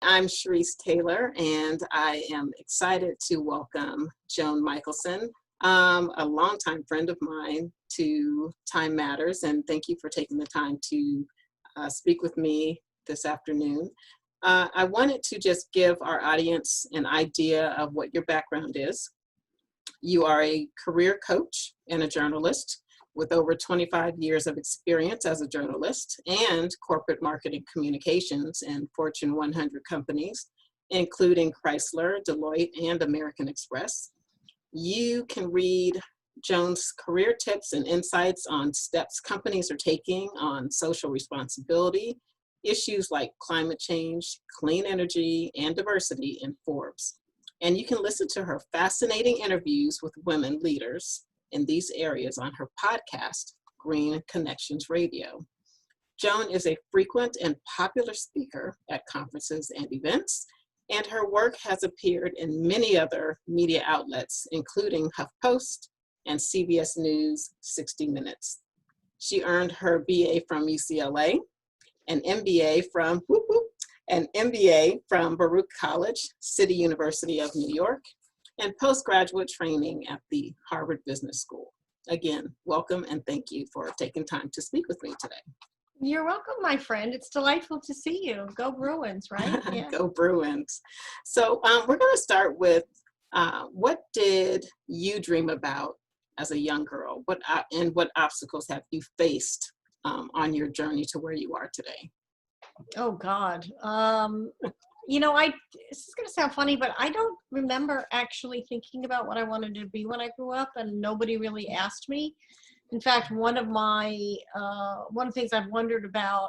I'm Sharice Taylor, and I am excited to welcome Joan Michelson, a longtime friend of mine, to Time Matters, and thank you for taking the time to speak with me this afternoon. I wanted to just give our audience an idea of what your background is. You are a career coach and a journalist with over 25 years of experience as a journalist and corporate marketing communications in Fortune 100 companies, including Chrysler, Deloitte, and American Express. You can read Joan's career tips and insights on steps companies are taking on social responsibility, issues like climate change, clean energy, and diversity in Forbes. And you can listen to her fascinating interviews with women leaders in these areas on her podcast, Green Connections Radio. Joan is a frequent and popular speaker at conferences and events, and her work has appeared in many other media outlets, including HuffPost and CBS News 60 Minutes. She earned her BA from UCLA, an MBA from Baruch College, City University of New York, and postgraduate training at the Harvard Business School. Again, welcome and thank you for taking time to speak with me today. You're welcome, my friend. It's delightful to see you. Go Bruins, right? Yeah. Go Bruins. So we're going to start with what did you dream about as a young girl? What obstacles have you faced on your journey to where you are today? Oh, God. This is going to sound funny, but I don't remember actually thinking about what I wanted to be when I grew up, and nobody really asked me. In fact, one of the things I've wondered about,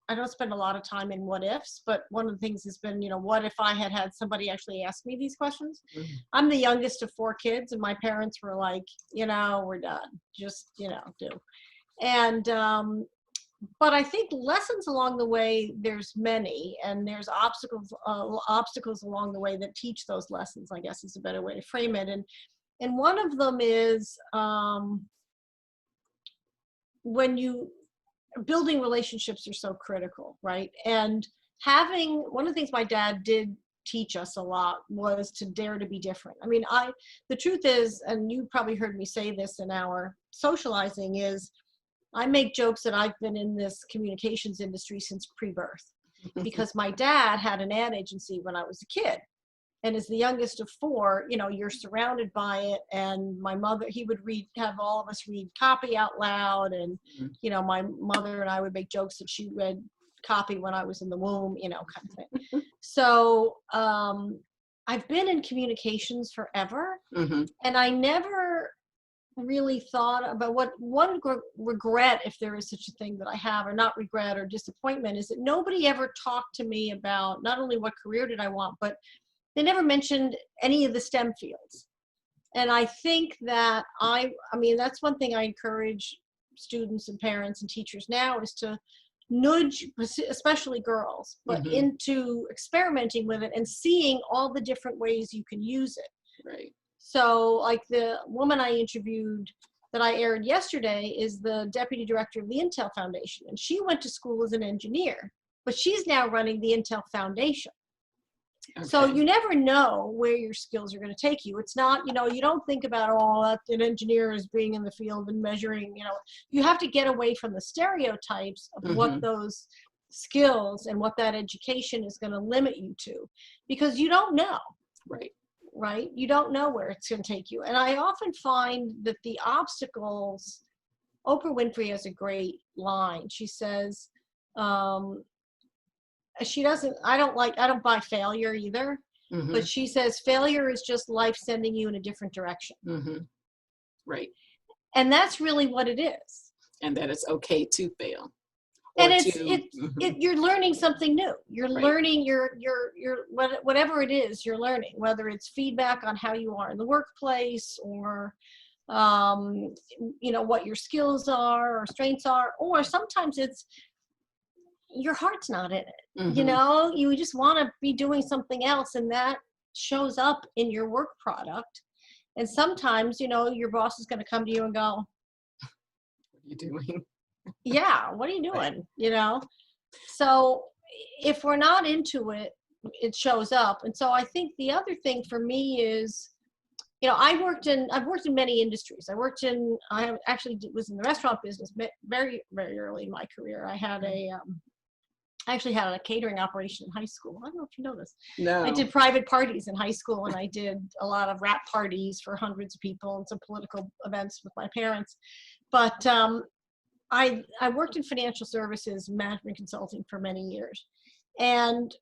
I don't spend a lot of time in what ifs, but one of the things has been, what if I had somebody actually ask me these questions? Mm-hmm. I'm the youngest of 4 kids, and my parents were like, we're done. Just, do. And, but I think lessons along the way, there's many, and there's obstacles along the way that teach those lessons, I guess is a better way to frame it. And one of them is building relationships are so critical, right? And one of the things my dad did teach us a lot was to dare to be different. I mean, the truth is, and you probably heard me say this in our socializing, is I make jokes that I've been in this communications industry since pre-birth because my dad had an ad agency when I was a kid. And as the youngest of 4, you're surrounded by it. And my mother, he would have all of us read copy out loud. And, my mother and I would make jokes that she read copy when I was in the womb, kind of thing. So I've been in communications forever. Mm-hmm. And I never really thought about what one regret, if there is such a thing that I have, or not regret or disappointment, is that nobody ever talked to me about not only what career did I want, but they never mentioned any of the STEM fields. And I think that that's one thing I encourage students and parents and teachers now, is to nudge, especially girls, but mm-hmm. into experimenting with it and seeing all the different ways you can use it. Right. So like the woman I interviewed that I aired yesterday is the deputy director of the Intel Foundation. And she went to school as an engineer, but she's now running the Intel Foundation. Okay. So you never know where your skills are going to take you. It's not, you don't think about, an engineer is being in the field and measuring, you have to get away from the stereotypes of mm-hmm. what those skills and what that education is going to limit you to, because you don't know. Right? You don't know where it's going to take you. And I often find that the obstacles, Oprah Winfrey has a great line. She says, I don't buy failure either, mm-hmm. but she says failure is just life sending you in a different direction. Mm-hmm. Right. And that's really what it is. And that it's okay to fail. And you're learning something new. You're right. learning whatever it is you're learning, whether it's feedback on how you are in the workplace, or what your skills are or strengths are, or sometimes it's your heart's not in it. Mm-hmm. You just want to be doing something else, and that shows up in your work product. And sometimes, your boss is going to come to you and go, "What are you doing?" Yeah, what are you doing? So if we're not into it, it shows up. And so I think the other thing for me is, you know, I've worked in many industries. I actually was in the restaurant business very, very early in my career. I actually had a catering operation in high school. I don't know if you know this. No. I did private parties in high school, and I did a lot of wrap parties for hundreds of people and some political events with my parents. But I worked in financial services, management consulting for many years. And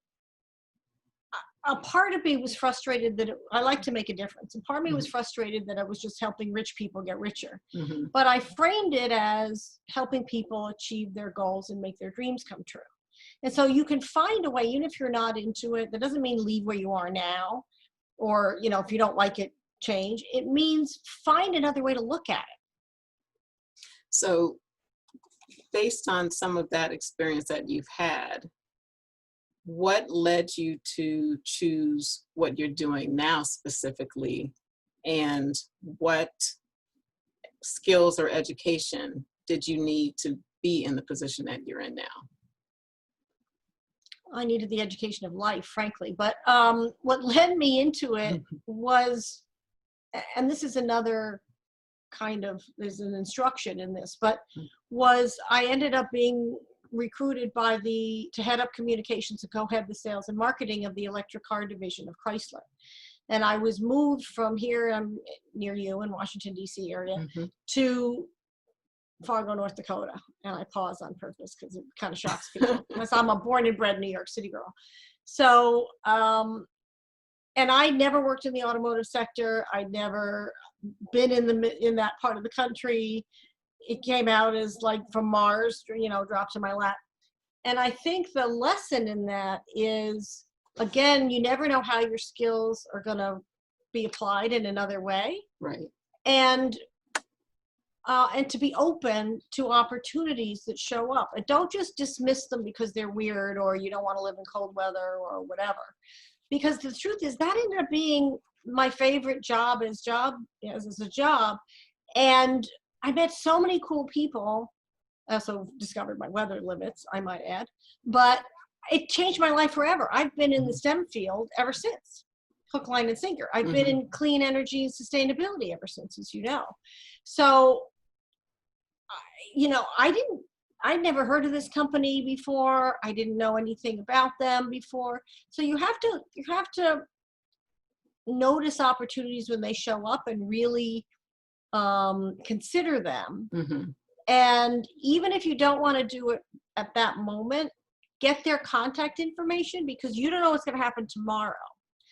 a part of me was frustrated that I like to make a difference. And part of me was frustrated that I was just helping rich people get richer. Mm-hmm. But I framed it as helping people achieve their goals and make their dreams come true. And so you can find a way, even if you're not into it. That doesn't mean leave where you are now, or, you know, if you don't like it, change. It means find another way to look at it. So based on some of that experience that you've had, what led you to choose what you're doing now specifically, and what skills or education did you need to be in the position that you're in now? I needed the education of life, frankly. But what led me into it was, and this is another kind of, there's an instruction in this, but was I ended up being recruited to head up communications and co-head the sales and marketing of the electric car division of Chrysler. And I was moved from here, I'm near you in Washington, D.C. area, to Fargo, North Dakota. And I pause on purpose because it kind of shocks people, because I'm a born and bred New York City girl. So, and I never worked in the automotive sector. I'd never been in that part of the country. It came out as like from Mars, you know, dropped in my lap. And I think the lesson in that is, again, you never know how your skills are going to be applied in another way. Right. And to be open to opportunities that show up, and don't just dismiss them because they're weird or you don't want to live in cold weather or whatever. Because the truth is that ended up being my favorite job as a job. And I met so many cool people. I also discovered my weather limits, I might add, but it changed my life forever. I've been in the STEM field ever since, hook, line, and sinker. I've been in clean energy and sustainability ever since, as you know. So, you know, I'd never heard of this company before. I didn't know anything about them before. So you have to notice opportunities when they show up and really consider them. And even if you don't want to do it at that moment, get their contact information, because you don't know what's going to happen tomorrow.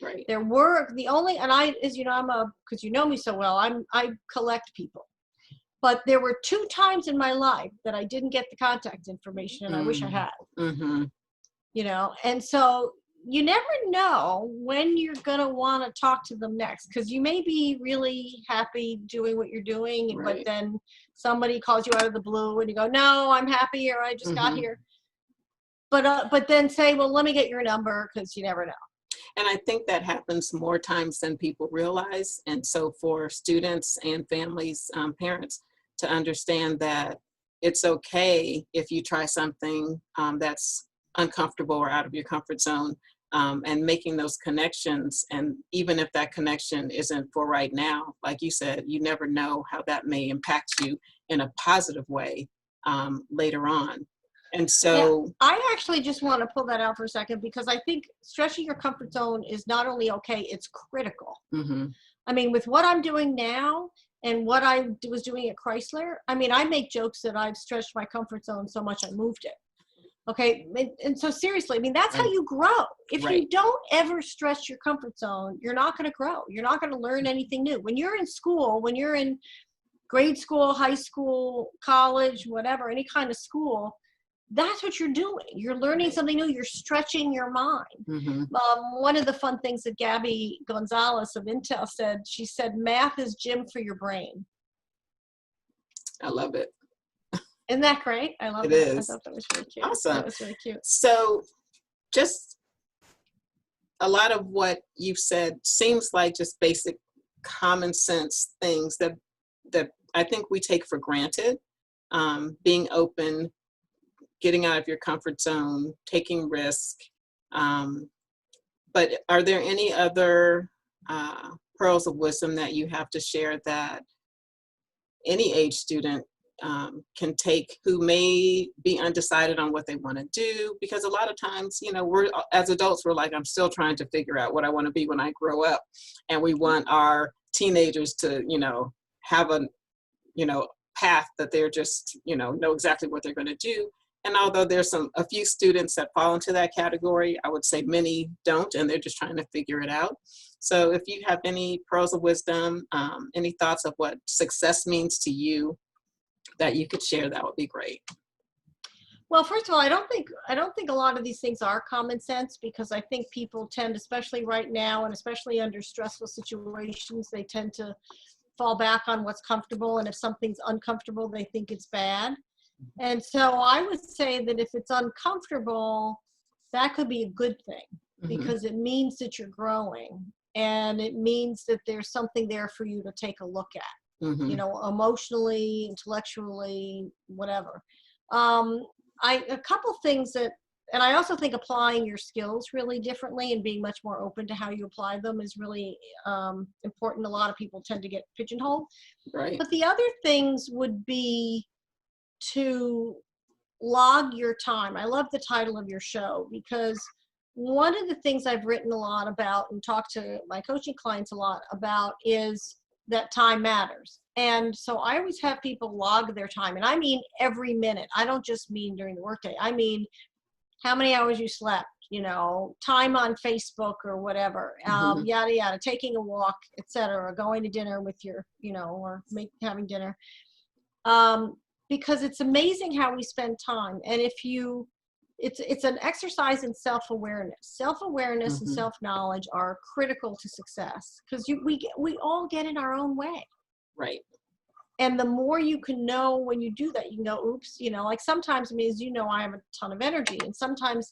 Right. And I, as you know, because you know me so well, I collect people. But there were 2 times in my life that I didn't get the contact information, and I wish I had. You know, and so you never know when you're going to want to talk to them next, because you may be really happy doing what you're doing, Right. but then somebody calls you out of the blue and you go, no, I'm happy here, I just got here. But then say, well, let me get your number, because you never know. And I think that happens more times than people realize. And so for students and families, parents, to understand that it's okay if you try something that's uncomfortable or out of your comfort zone, and making those connections. And even if that connection isn't for right now, like you said, you never know how that may impact you in a positive way later on. And so I actually just want to pull that out for a second, because I think stretching your comfort zone is not only okay, it's critical. I mean, with what I'm doing now and what I was doing at Chrysler, I mean, I make jokes that I've stretched my comfort zone so much I moved it. Okay. And so seriously, I mean, that's how you grow. If you don't ever stretch your comfort zone, you're not going to grow. You're not going to learn anything new. When you're in school, when you're in grade school, high school, college, whatever, any kind of school, that's what you're doing. You're learning something new. You're stretching your mind. One of the fun things that Gabby Gonzalez of Intel said, she said, math is gym for your brain. I love it. Isn't that great? I love it. That. Is. I thought that was really cute. Awesome. That was really cute. So just a lot of what you've said seems like just basic common sense things that I think we take for granted. Being open, getting out of your comfort zone, taking risk, But are there any other pearls of wisdom that you have to share that any age student can take who may be undecided on what they want to do? Because a lot of times, you know, we're as adults, we're like, I'm still trying to figure out what I want to be when I grow up. And we want our teenagers to, you know, have a, you know, path that they're just, you know exactly what they're going to do. And although there's a few students that fall into that category, I would say many don't, and they're just trying to figure it out. So if you have any pearls of wisdom, any thoughts of what success means to you that you could share, that would be great. Well, first of all, I don't think a lot of these things are common sense, because I think people tend, especially right now and especially under stressful situations, they tend to fall back on what's comfortable, and if something's uncomfortable, they think it's bad. And so I would say that if it's uncomfortable, that could be a good thing, because it means that you're growing, and it means that there's something there for you to take a look at, you know, emotionally, intellectually, whatever. A couple things that, and I also think applying your skills really differently and being much more open to how you apply them is really important. A lot of people tend to get pigeonholed. Right. But the other things would be to log your time. I love the title of your show, because one of the things I've written a lot about and talked to my coaching clients a lot about is that time matters. And so I always have people log their time, and I mean every minute. I don't just mean during the workday. I mean how many hours you slept, you know, time on Facebook or whatever, yada yada, taking a walk, etc., going to dinner with your, you know, or having dinner. Because it's amazing how we spend time. And if you, it's an exercise in self-awareness. Self-awareness and self-knowledge are critical to success, because we all get in our own way. Right. And the more you can know when you do that, you can go, oops, you know, like sometimes, I mean, as you know, I have a ton of energy, and sometimes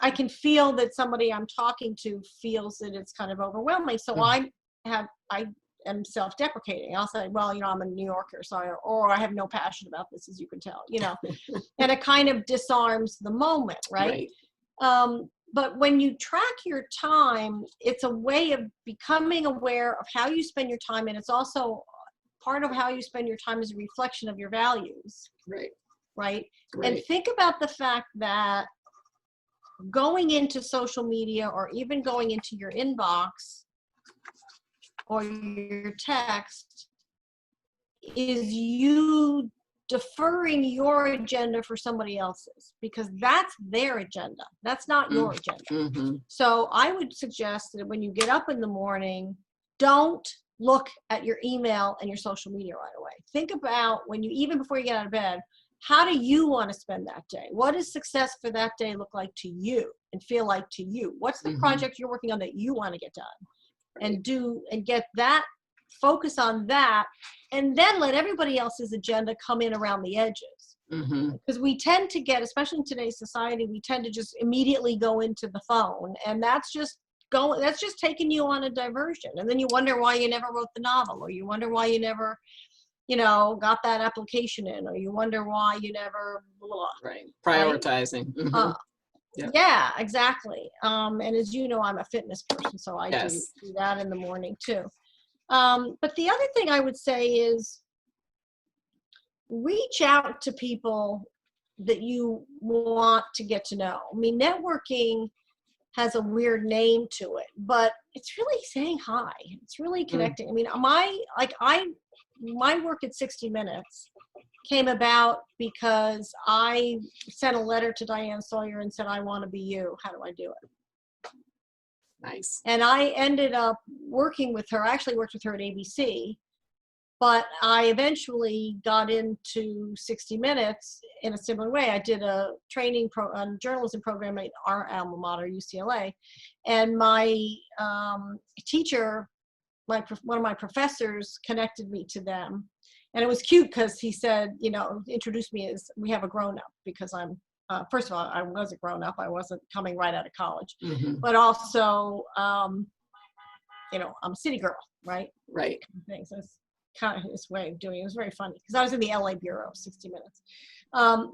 I can feel that somebody I'm talking to feels that it's kind of overwhelming. So I am self-deprecating. I'll say, well, you know, I'm a New Yorker, so I have no passion about this, as you can tell, you know, and it kind of disarms the moment, right? But when you track your time, it's a way of becoming aware of how you spend your time, and it's also part of how you spend your time is a reflection of your values. Right. And think about the fact that going into social media, or even going into your inbox or your text, is you deferring your agenda for somebody else's, because that's their agenda. That's not your agenda. So I would suggest that when you get up in the morning, don't look at your email and your social media right away. Think about when you, even before you get out of bed, how do you want to spend that day? What does success for that day look like to you and feel like to you? What's the project you're working on that you want to get done? And do, and get that, focus on that, and then let everybody else's agenda come in around the edges. Because we tend to get, especially in today's society, we tend to just immediately go into the phone, and that's just taking you on a diversion. And then you wonder why you never wrote the novel, or you wonder why you never, you know, got that application in, or you wonder why you never blah. Prioritizing. Yeah, exactly. And as you know, I'm a fitness person, so I do that in the morning too. But the other thing I would say is reach out to people that you want to get to know. I mean, networking has a weird name to it, but it's really saying hi. It's really connecting. I mean, my work at 60 Minutes came about because I sent a letter to Diane Sawyer and said, I want to be you. How do I do it? Nice. And I ended up working with her. I actually worked with her at ABC, but I eventually got into 60 Minutes in a similar way. I did a training journalism program at our alma mater, UCLA, and my teacher, one of my professors, connected me to them. And it was cute because he said, you know, introduced me as, we have a grown-up, because I'm, first of all, I was a grown-up. I wasn't coming right out of college, but also, you know, I'm a city girl, right? Right. Things. kind of his way of doing it. It was very funny because I was in the LA bureau, 60 Minutes.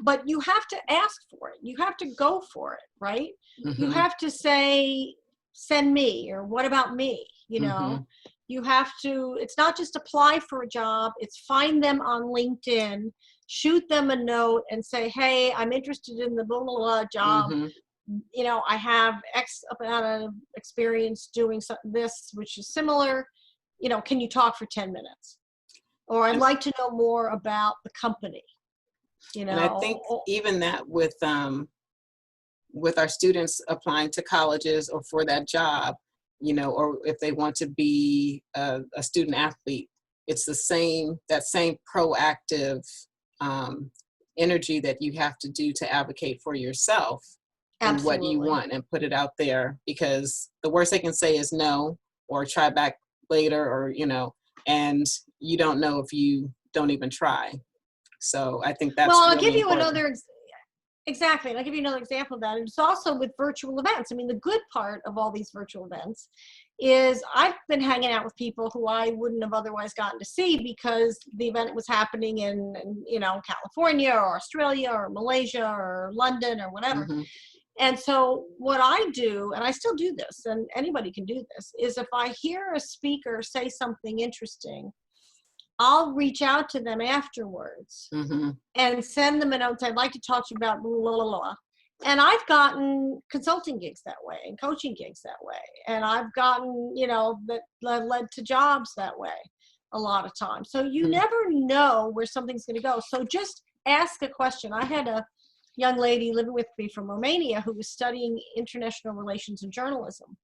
But you have to ask for it. You have to go for it, right? You have to say, send me, or what about me? You know, you have to, it's not just apply for a job, it's find them on LinkedIn, shoot them a note and say, hey, I'm interested in the blah, blah, blah job. You know, I have X amount of experience doing this, which is similar. You know, can you talk for 10 minutes? Or I'd like to know more about the company, you know. And I think even that with our students applying to colleges or for that job, you know, or if they want to be a student athlete, it's that same proactive energy that you have to do to advocate for yourself and what you want and put it out there, because the worst they can say is no, or try back later, or, you know, and you don't know if you don't even try. So I think that's well, I'll really give you important. another exactly, and I'll give you another example of that. It's also with virtual events. I mean, the good part of all these virtual events is I've been hanging out with people who I wouldn't have otherwise gotten to see because the event was happening in you know, California or Australia or Malaysia or London or whatever. And so what I do, and I still do this, and anybody can do this, is if I hear a speaker say something interesting, I'll reach out to them afterwards and send them a note. I'd like to talk to you about blah, blah, blah, blah. And I've gotten consulting gigs that way and coaching gigs that way. And I've gotten, you know, that led to jobs that way a lot of times. So you never know where something's going to go. So just ask a question. I had a young lady living with me from Romania who was studying international relations and journalism.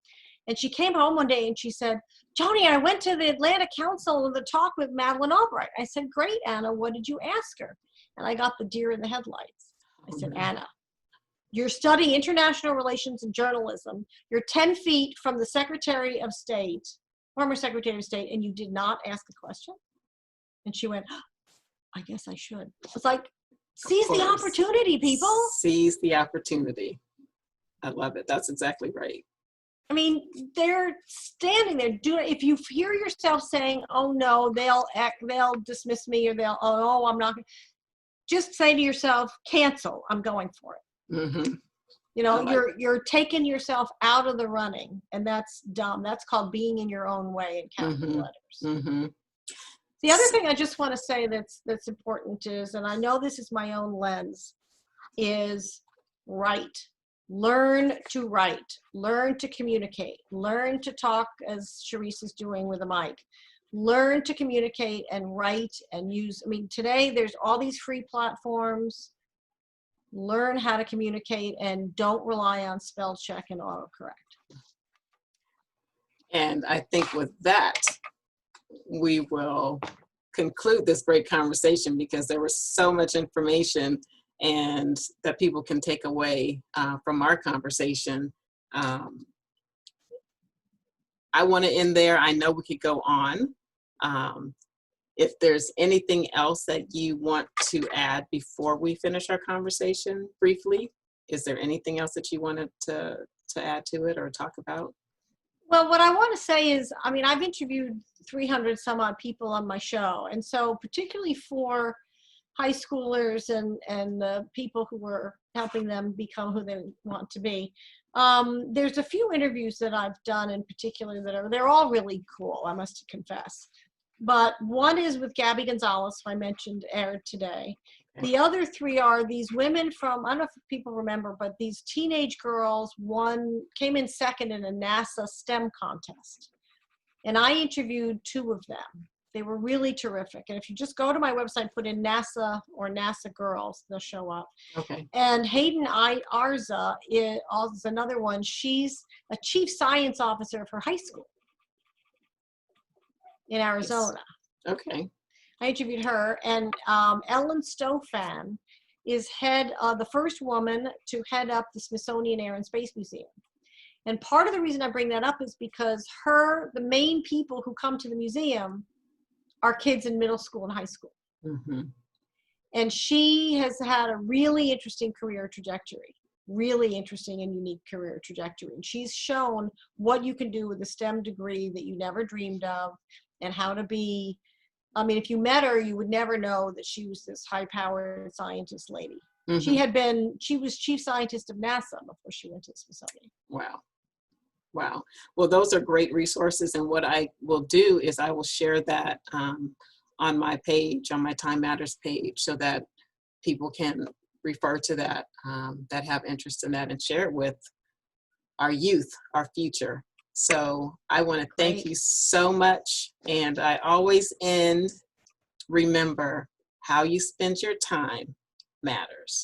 And she came home one day and she said, Joni, I went to the Atlanta Council of the talk with Madeleine Albright. I said, great, Anna, what did you ask her? And I got the deer in the headlights. I said, Anna, you're studying international relations and journalism. You're 10 feet from the Secretary of State, former Secretary of State, and you did not ask a question? And she went, I guess I should. It's like, seize the opportunity, people. Seize the opportunity. I love it. That's exactly right. I mean, they're standing there. If you hear yourself saying, "Oh no, they'll dismiss me," or "They'll, oh no, I'm not," just say to yourself, "Cancel. I'm going for it." You know, you're taking yourself out of the running, and that's dumb. That's called being in your own way in capital letters. The other thing I just want to say that's important is, and I know this is my own lens, is write. Learn to write, learn to communicate, learn to talk as Charisse is doing with a mic, learn to communicate and write and use. I mean, today there's all these free platforms. Learn how to communicate and don't rely on spell check and autocorrect. And I think with that, we will conclude this great conversation because there was so much information and that people can take away from our conversation. I want to end there. I know we could go on. If there's anything else that you want to add before we finish our conversation briefly, is there anything else that you wanted to add to it or talk about? Well, what I want to say is, I mean, I've interviewed 300 some odd people on my show. And so particularly for high schoolers and the people who were helping them become who they want to be. There's a few interviews that I've done in particular they're all really cool, I must confess. But one is with Gabby Gonzalez, who I mentioned aired today. The other three are these women from, I don't know if people remember, but these teenage girls, one came in second in a NASA STEM contest. And I interviewed two of them. They were really terrific. And if you just go to my website, put in NASA or NASA girls, they'll show up. Okay. And Hayden Arza is another one. She's a chief science officer of her high school in Arizona. Yes. Okay. I interviewed her. And Ellen Stofan is the first woman to head up the Smithsonian Air and Space Museum. And part of the reason I bring that up is because the main people who come to the museum are kids in middle school and high school. And she has had a really interesting career trajectory, really interesting and unique career trajectory. And she's shown what you can do with a STEM degree that you never dreamed of and how to be I mean, if you met her, you would never know that she was this high-powered scientist lady. Mm-hmm. She was chief scientist of NASA before she went to the Smithsonian. Wow. Wow. Well, those are great resources. And what I will do is I will share that on my page, on my Time Matters page, so that people can refer to that, that have interest in that, and share it with our youth, our future. So I want to thank Great. you so much. And I always end, remember, how you spend your time matters.